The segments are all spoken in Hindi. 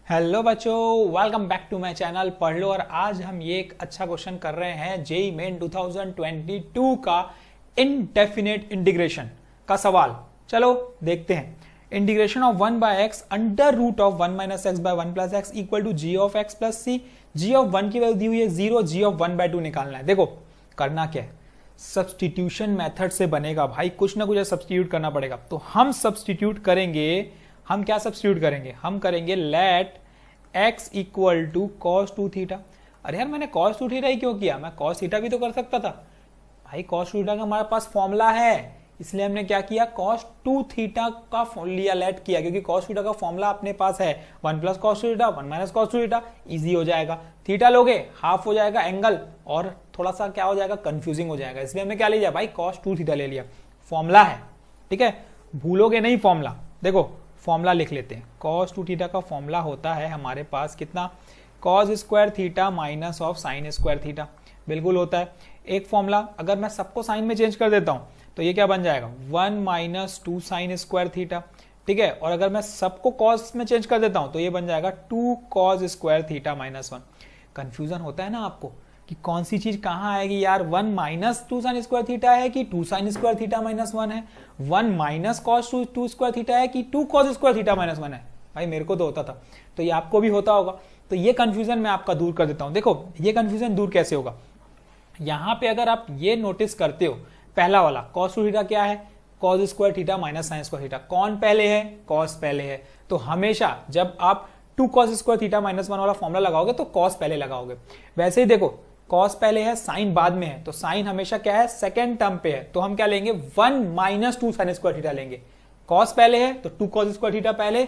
हेलो बच्चों, welcome back to my channel पढ़ लो। और आज हम ये एक अच्छा क्वेश्चन कर रहे हैं जेईई मेन 2022 का इनडेफिनेट इंटीग्रेशन का सवाल। चलो देखते हैं। Integration of 1 by x under root of 1 minus x by 1 plus x equal to g of x plus c. G of 1 की वैल्यू दी हुई है 0, जी ऑफ 1 बाय 2 निकालना है। देखो करना क्या है, सब्सटीट्यूशन मेथड से बनेगा भाई, कुछ ना कुछ सब्सटीट्यूट करना पड़ेगा। तो हम सब्सटीट्यूट करेंगे, हम क्या सब्सटीट्यूट करेंगे, हम करेंगे let x equal to cos 2 theta. अरे यार मैंने कॉस 2 थीटा ही क्यों किया, मैं कॉस थीटा भी तो कर सकता था भाई। कॉस 2 थीटा का हमारे पास फॉर्मूला है, इसलिए हमने क्या किया, कॉस 2 थीटा का लिया, लेट किया, क्योंकि कॉस थीटा का फॉर्मूला अपने पास है 1 plus cos 2 theta 1 minus cos 2 theta. Easy हो जाएगा, थीटा लोगे हाफ हो जाएगा एंगल, और थोड़ा सा क्या हो जाएगा, कंफ्यूजिंग हो जाएगा। इसलिए हमने क्या ले लिया भाई, कॉस 2 थीटा ले लिया। फॉर्मूला है, ठीक है, भूलोगे नहीं फॉर्मूला। देखो फॉर्मूला लिख लेते हैं। कॉस 2 थीटा का फॉर्मूला होता है हमारे पास कितना, cos square theta minus of sine square theta. बिल्कुल होता है। एक फॉर्मूला अगर मैं सबको साइन में चेंज कर देता हूं तो ये क्या बन जाएगा, 1 माइनस 2 साइन स्क्वायर थीटा, ठीक है। और अगर मैं सबको कॉस में चेंज कर देता हूं तो ये बन जाएगा 2 cos square theta minus 1। Confusion होता है ना आपको कि कौन सी चीज कहां आएगी यार, 1 माइनस 2 साइन स्क्वायर थीटा है कि 2 साइन स्क्वायर थीटा माइनस 1 है, 1 माइनस कॉस 2 स्क्वायर थीटा है कि 2 कॉस स्क्वायर थीटा माइनस 1 है। भाई मेरे को तो होता था, तो ये आपको भी होता होगा। तो ये कंफ्यूजन मैं आपका दूर कर देता हूं। देखो ये कंफ्यूजन दूर कैसे होगा, यहां पे अगर आप ये नोटिस करते हो, पहला वाला कॉस 2 थीटा क्या है, cos square theta minus sine square theta. कौन पहले है, कॉस पहले है। तो हमेशा जब आप 2 कॉस स्क्वायर थीटा माइनस 1 वाला फॉर्मूला लगाओगे तो कॉस पहले लगाओगे। वैसे ही देखो कॉस पहले है, साइन बाद में है, तो साइन हमेशा क्या है, सेकेंड टर्म पे है। तो हम क्या लेंगे, 1 माइनस 2 साइन स्क्वायर थीटा लेंगे। कॉस पहले है तो 2 कॉस स्क्वायर थीटा पहले,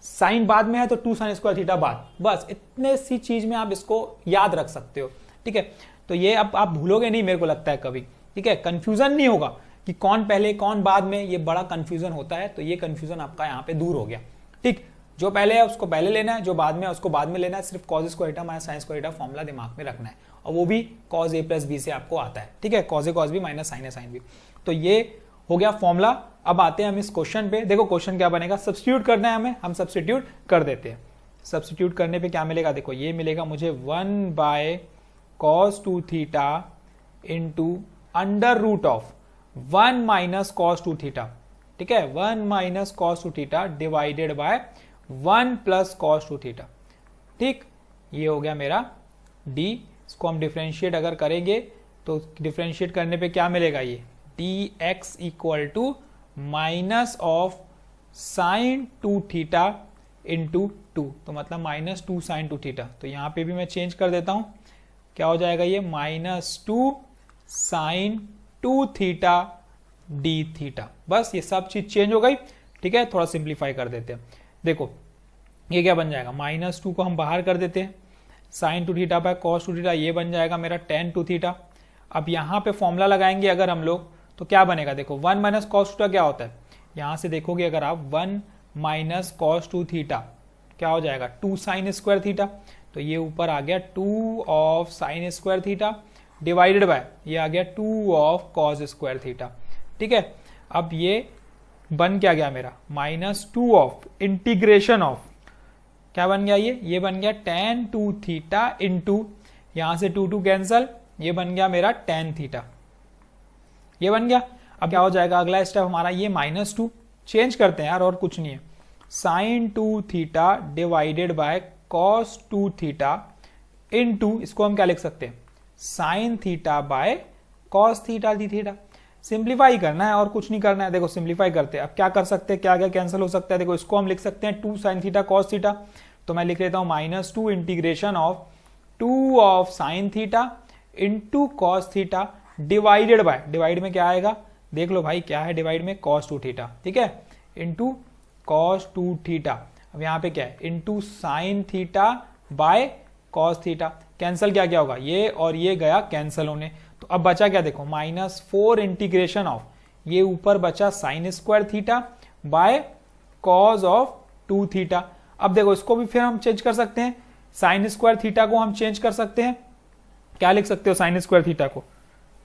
साइन बाद में है तो 2 साइन स्क्वायर थीटा बाद। बस इतने सी चीज में आप इसको याद रख सकते हो, ठीक है। तो ये अब आप भूलोगे नहीं मेरे को लगता है कभी, ठीक है। कंफ्यूजन नहीं होगा कि कौन पहले कौन बाद में, ये बड़ा कंफ्यूजन होता है। तो ये कंफ्यूजन आपका यहाँ पे दूर हो गया, ठीक। जो पहले है उसको पहले लेना है, जो बाद में है उसको बाद में लेना है। सिर्फ cos square theta minus sine square theta formula दिमाग में रखना है, और वो भी कॉस ए प्लस बी से आपको आता है, ठीक है। Cos A cos B minus sign A sine B. तो ये हो गया फॉर्मूला। अब आते हैं हम इस क्वेश्चन पे। देखो क्वेश्चन क्या बनेगा, सब्स्टिट्यूट करना है हमें, हम सब्स्टिट्यूट कर देते हैं। सब्स्टिट्यूट करने पे क्या मिलेगा, देखो ये मिलेगा मुझे 1 by cos 2 theta into under root of 1 minus cos 2 theta, ठीक है। 1 minus cos 2 theta divided by 1 plus cos 2 theta, ठीक। ये हो गया मेरा d। इसको हम डिफरेंशिएट अगर करेंगे तो डिफरेंशिएट करने पे क्या मिलेगा, ये dx equal to minus of sine 2 theta into 2, तो मतलब माइनस 2 साइन 2 थीटा। तो यहां पे भी मैं चेंज कर देता हूं, क्या हो जाएगा ये, minus 2 sine 2 theta d theta. बस ये सब चीज चेंज हो गई, ठीक है। थोड़ा सिंप्लीफाई कर देते हैं। देखो ये क्या बन जाएगा, माइनस 2 को हम बाहर कर देते हैं, sine 2 theta by cos 2 theta, ये बन जाएगा मेरा tan 2 थीटा। अब यहाँ पे फॉर्मूला लगाएंगे अगर हम लोग तो क्या बनेगा, देखो 1 माइनस कॉस 2 थीटा क्या होता है, यहाँ से देखोगे अगर आप 1 माइनस कॉस 2 थीटा क्या हो जाएगा, 2 साइन स्क्वायर थीटा। तो ये ऊपर आ गया 2 of sine square theta divided bye ये आ गया 2 ऑफ कॉस स्क्वायर थीटा, ठीक है। अब ये बन क्या गया मेरा, माइनस 2 ऑफ इंटीग्रेशन ऑफ, क्या बन गया ये बन गया tan 2 थीटा इंटू, यहां से 2 2 कैंसल, ये बन गया मेरा tan थीटा, ये बन गया। अब क्या हो जाएगा अगला स्टेप हमारा, ये माइनस 2 चेंज करते हैं यार, और कुछ नहीं है, sine 2 theta divided by cos 2 theta into, इसको हम क्या लिख सकते हैं, sine theta by cos theta d theta. Simplify करना है और कुछ नहीं करना है। देखो सिंप्लीफाई करते हैं, अब क्या कर सकते हैं, क्या क्या कैंसिल हो सकता है। देखो इसको हम लिख सकते हैं 2 साइन थीटा कॉस थीटा, तो मैं लिख लेता हूं minus 2 integration of 2 of sine theta into cos theta divided bye, divide में क्या आएगा, देख लो भाई क्या है डिवाइड में, कॉस 2 थीटा, ठीक है, इंटू कॉस 2 थीटा। अब यहाँ पे क्या है, into sine theta by cos theta. Cancel क्या क्या होगा, ये और ये गया कैंसिल होने। तो अब बचा क्या, देखो माइनस 4 इंटीग्रेशन ऑफ, ये ऊपर बचा sine square theta by cos of 2 theta. अब देखो इसको भी फिर हम चेंज कर सकते हैं, साइन स्क्वायर थीटा को हम चेंज कर सकते हैं, क्या लिख सकते हो साइन स्क्वायर थीटा को,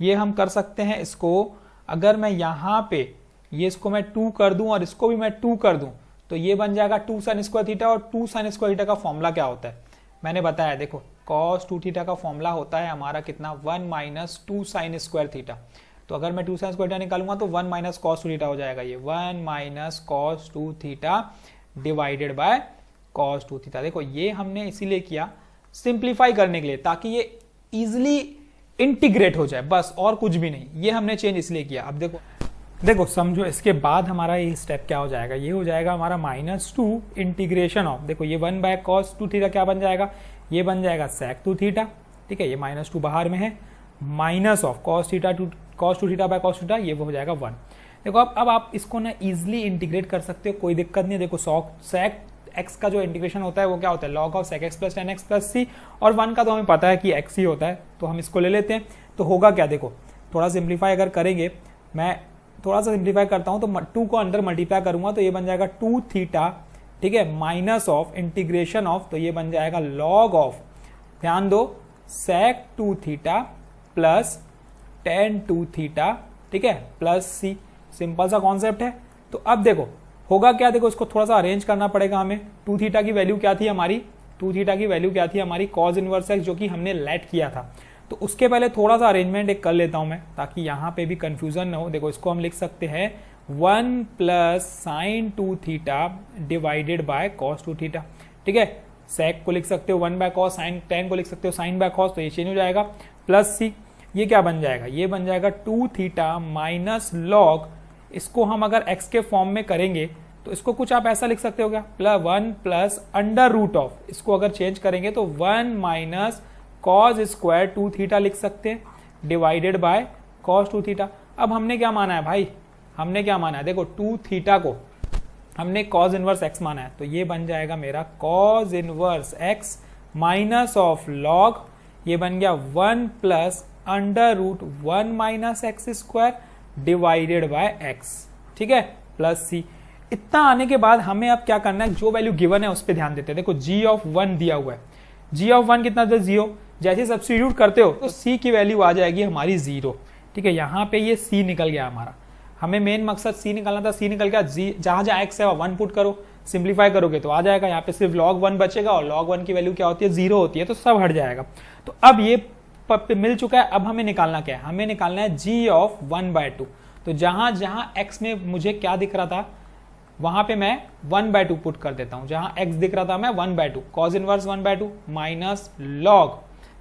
ये हम कर सकते हैं इसको, अगर मैं यहां पे ये इसको मैं 2 कर दूं और इसको भी मैं 2 कर दूं तो ये बन जाएगा 2 sin स्क्वायर थीटा। और 2 sin स्क्वायर थीटा का फॉर्मूला क्या होता है मैंने बताया, देखो cos 2 थीटा का फॉर्मूला होता है हमारा कितना 1 माइनस 2 sin स्क्वायर थीटा। तो अगर मैं 2 sin स्क्वायर थीटा निकालूंगा तो 1 माइनस cos 2 थीटा हो जाएगा, ये 1 minus cos 2 theta divided bye cos 2 theta. देखो ये हमने इसीलिए किया सिंप्लीफाई करने के लिए, ताकि ये इजिली इंटीग्रेट हो जाए, बस और कुछ भी नहीं, ये हमने चेंज इसलिए किया। अब देखो समझो, इसके बाद हमारा ये स्टेप क्या हो जाएगा, ये हो जाएगा हमारा -2 इंटीग्रेशन ऑफ, देखो ये 1 बाय cos 2 थीटा क्या बन जाएगा, ये बन जाएगा sec 2 थीटा, ठीक है, ये -2 बाहर में है, minus of cos 2 theta bye cos theta, ये वो हो जाएगा 1। देखो अब आप इसको ना इजिली इंटीग्रेट कर सकते हो, कोई दिक्कत नहीं है। देखो sec x का जो इंटीग्रेशन होता है वो क्या होता है, log of sec x plus tan x plus c, और 1 का तो हमें पता है कि x ही होता है, तो हम इसको ले लेते हैं। तो होगा क्या, देखो थोड़ा सिंप्लीफाई अगर करेंगे, मैं थोड़ा सा सिंप्लीफाई करता हूं तो 2 को अंदर मल्टीप्लाई करूंगा तो ये बन जाएगा 2 थीटा, ठीक है, माइनस ऑफ इंटीग्रेशन ऑफ, तो ये बन जाएगा log ऑफ, ध्यान दो, sec 2 theta plus tan 2 theta, ठीक है, प्लस c। सिंपल सा कॉन्सेप्ट है। तो अब देखो होगा क्या, देखो इसको थोड़ा सा अरेंज करना पड़ेगा हमें। 2 थीटा की वैल्यू क्या थी हमारी, 2 थीटा की वैल्यू क्या थी हमारी, cos इनवर्स x, जो कि हमने लेट किया था। तो उसके पहले थोड़ा सा अरेंजमेंट एक कर लेता हूं मैं, ताकि यहां पे भी कंफ्यूजन ना हो। देखो इसको हम लिख सकते हैं 1 plus sin 2 theta divided bye cos 2 theta, ठीक है, sec को लिख सकते हो 1 बाय cos, sin tan को लिख सकते हो sin बाय cos, तो ये चेंज हो जाएगा, प्लस c, ये क्या बन जाएगा, ये बन जाएगा 2 थीटा माइनस log, इसको हम अगर x के फॉर्म में करेंगे तो इसको कुछ आप ऐसा लिख सकते हो क्या, plus 1 plus under root of, इसको अगर चेंज करेंगे तो 1 माइनस cos स्क्वायर 2 थीटा लिख सकते हैं डिवाइडेड बाय cos 2 थीटा। अब हमने क्या माना है भाई, हमने क्या माना है, देखो 2 थीटा को हमने cos इनवर्स x माना है, तो ये बन जाएगा मेरा cos inverse x minus of log, ये बन गया 1 plus under root 1 minus x square divided by x, ठीक है, प्लस c। इतना आने के बाद हमें अब क्या करना है, जो वैल्यू गिवन है उस पर ध्यान देते हैं। देखो g ऑफ 1 दिया हुआ है, g ऑफ 1 कितना था 0, जैसे सब्स्टिट्यूट करते हो तो c की वैल्यू आ जाएगी हमारी 0, ठीक है, यहाँ पे ये c निकल गया हमारा, हमें मेन मकसद c निकालना था, c निकल गया, जहां जहां x है 1 पुट करो, सिंप्लीफाई करोगे तो आ जाएगा, यहाँ पे सिर्फ log 1 बचेगा, और log 1 की वैल्यू क्या होती है 0 होती है, तो सब हट जाएगा। तो अब ये मिल चुका है, अब हमें निकालना क्या है, हमें निकालना है g ऑफ 1/2। तो जहां जहां x में मुझे क्या दिख रहा था वहां पे मैं 1/2 पुट कर देता हूं, जहां x दिख रहा था मैं 1/2, cos इनवर्स 1/2 माइनस log,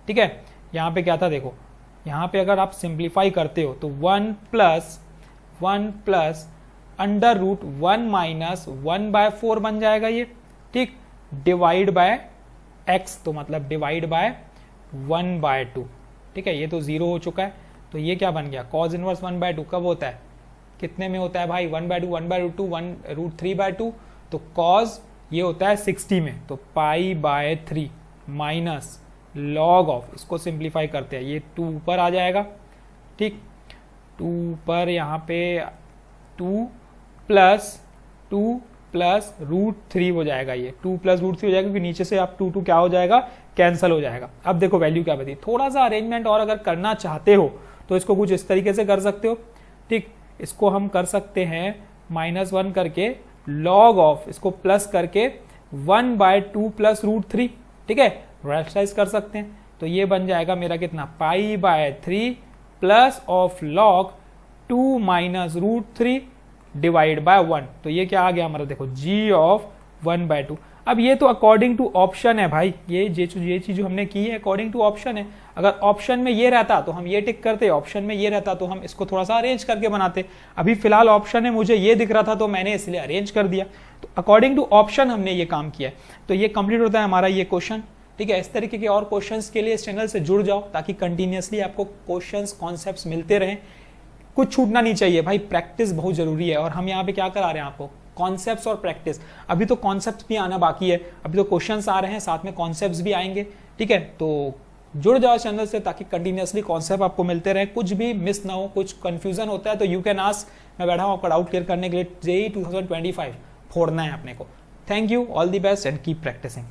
ठीक है, यहां पे क्या था, देखो यहां पे अगर आप सिंप्लीफाई करते हो तो 1 प्लस अंडर रूट 1 माइनस 1/4 बन जाएगा ये, ठीक, डिवाइड बाय x, तो मतलब डिवाइड बाय 1/2, ठीक है, ये तो 0 हो चुका है, तो ये क्या बन गया, cos इनवर्स 1/2 कब होता है, कितने में होता है भाई, 1/2, 1/2, 1√3/2, तो cos ये होता है 60 में, तो π/3 माइनस log ऑफ, इसको सिंप्लीफाई करते हैं, ये 2 ऊपर आ जाएगा, ठीक, 2 ऊपर, यहाँ पे 2 प्लस √3 हो जाएगा, ये 2 प्लस √3 हो जाएगा, क्योंकि नीचे से आप 2 क्या हो जाएगा, कैंसल हो जाएगा। अब देखो वैल्यू क्या बची, थोड़ा सा अरेंजमेंट और अगर करना चाहते हो तो इसको कुछ इस तरीके से कर सकते हो, ठीक, इसको हम कर सकते हैं -1 करके log ऑफ, इसको प्लस करके 1/2 प्लस √3, ठीक है, रैशनलाइज कर सकते हैं, तो ये बन जाएगा मेरा कितना, π/3 plus of log 2 minus √3 divide by 1, तो ये क्या आ गया हमारा, देखो g ऑफ 1/2। अब ये तो अकॉर्डिंग टू ऑप्शन है भाई, ये चीज जो हमने की है अकॉर्डिंग टू ऑप्शन है, अगर ऑप्शन में ये रहता तो हम ये टिक करते, ऑप्शन में ये रहता तो हम इसको थोड़ा सा अरेंज करके बनाते। अभी फिलहाल ऑप्शन में मुझे ये दिख रहा था तो मैंने इसलिए अरेंज कर दिया, तो अकॉर्डिंग टू ऑप्शन हमने ये काम किया। तो ये कंप्लीट होता है हमारा ये क्वेश्चन, ठीक है। इस तरीके के और क्वेश्चंस के लिए इस चैनल से जुड़ जाओ ताकि कंटिन्यूअसली आपको क्वेश्चंस कॉन्सेप्ट्स मिलते रहें, कुछ छूटना नहीं चाहिए भाई, प्रैक्टिस बहुत जरूरी है। और हम यहाँ पे क्या करा रहे हैं आपको, कॉन्सेप्ट्स और प्रैक्टिस। अभी तो कॉन्सेप्ट्स भी आना बाकी है, अभी तो क्वेश्चंस आ रहे हैं, साथ में कॉन्सेप्ट्स भी आएंगे, ठीक है। तो जुड़ जाओ चैनल से ताकि कंटिन्यूअसली कॉन्सेप्ट आपको मिलते रहे, कुछ भी मिस ना हो, कुछ कंफ्यूजन होता है तो यू कैन आस्क, मैं बैठा हूँ आपका डाउट क्लियर करने के लिए। जेईई 2025 फोड़ना है अपने को। Thank you, all the best and keep practising.